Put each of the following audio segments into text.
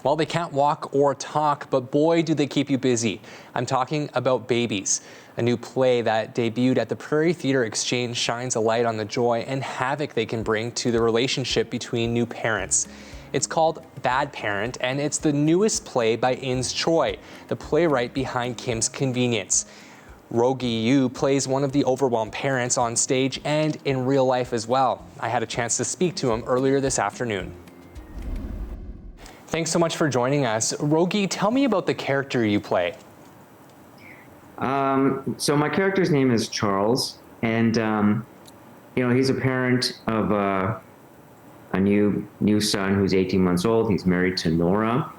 Well, they can't walk or talk, but boy, do they keep you busy. I'm talking about Babies, a new play that debuted at the Prairie Theatre Exchange shines a light on the joy and havoc they can bring to the relationship between new parents. It's called Bad Parent, and it's the newest play by Ins Choi, the playwright behind Kim's Convenience. Rogi Yu plays one of the overwhelmed parents on stage and in real life as well. I had a chance to speak to him earlier this afternoon. Thanks so much for joining us. Rogi, tell me about the character you play. So my character's name is Charles, and he's a parent of a new son who's 18 months old. He's married to Nora,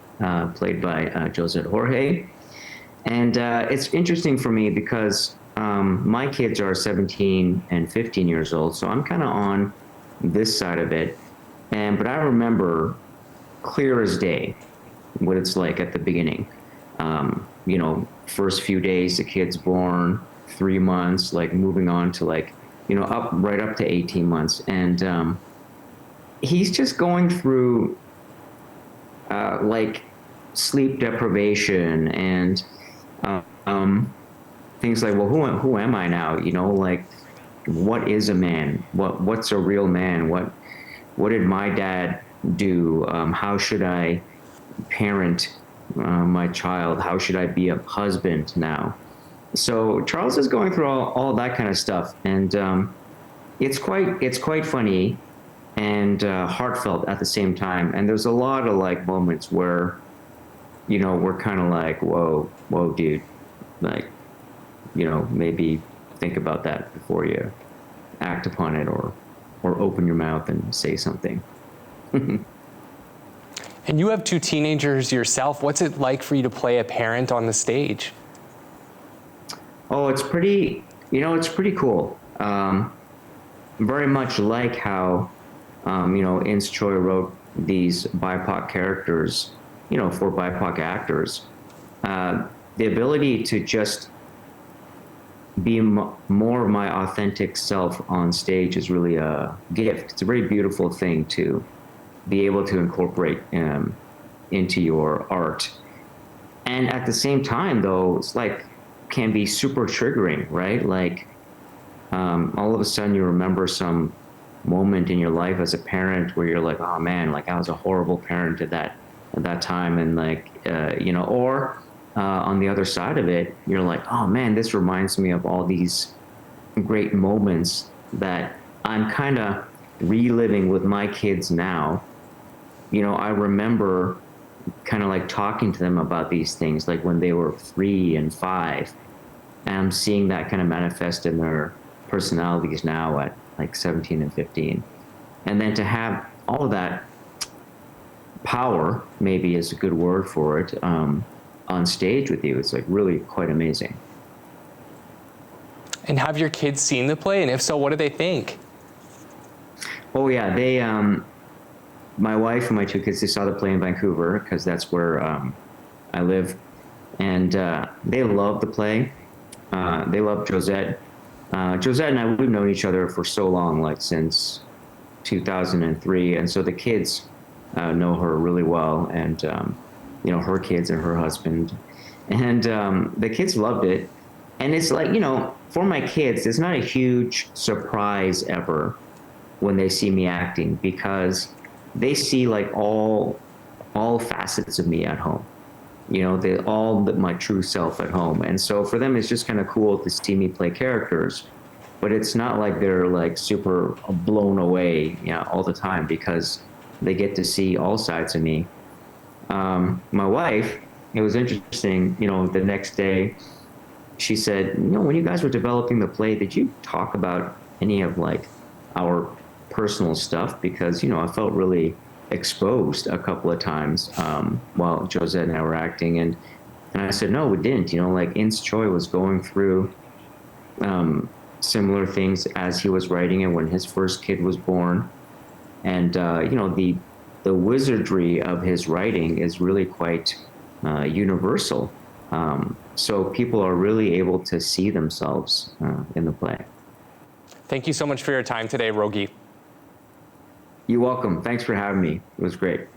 played by Josette Jorge. And it's interesting for me because my kids are 17 and 15 years old, so I'm kind of on this side of it. But I remember clear as day what it's like at the beginning. First few days the kid's born, 3 months, like moving on to right up to 18 months. And he's just going through sleep deprivation and things like, well, who am I now? What is a man? What's a real man? What did my dad do? How should I parent my child? How should I be a husband now? So Charles is going through all that kind of stuff, and it's quite funny and heartfelt at the same time. And there's a lot of moments where we're kind of like, whoa, dude, maybe think about that before you act upon it or open your mouth and say something. And you have 2 teenagers yourself. What's it like for you to play a parent on the stage? Oh, it's pretty cool. Very much like how, Ins Choi wrote these BIPOC characters, for BIPOC actors. The ability to just be more of my authentic self on stage is really a gift. It's a very beautiful thing to be able to incorporate into your art. And at the same time, though, it's can be super triggering, right? All of a sudden you remember some moment in your life as a parent where you're like, oh man, I was a horrible parent at that time. And on the other side of it, you're like, oh man, this reminds me of all these great moments that I'm kind of reliving with my kids now. I remember kind of talking to them about these things, when they were 3 and 5, and I'm seeing that kind of manifest in their personalities now at 17 and 15. And then to have all of that power, maybe is a good word for it, on stage with you, it's really quite amazing. And have your kids seen the play? And if so, what do they think? Oh yeah, they, my wife and my 2 kids, they saw the play in Vancouver because that's where I live. And they love the play. They love Josette. Josette and I, we've known each other for so long, since 2003. And so the kids know her really well, and her kids and her husband. And the kids loved it. And it's for my kids, it's not a huge surprise ever when they see me acting, because they see all facets of me at home. My true self at home. And so for them, it's just kind of cool to see me play characters, but it's not like they're super blown away, all the time, because they get to see all sides of me. My wife, it was interesting, the next day she said, when you guys were developing the play, did you talk about any of our personal stuff? Because, I felt really exposed a couple of times while Josette and I were acting, and I said, no, we didn't. Ins Choi was going through similar things as he was writing it when his first kid was born, and the wizardry of his writing is really quite universal. So people are really able to see themselves in the play. Thank you so much for your time today, Rogi. You're welcome. Thanks for having me. It was great.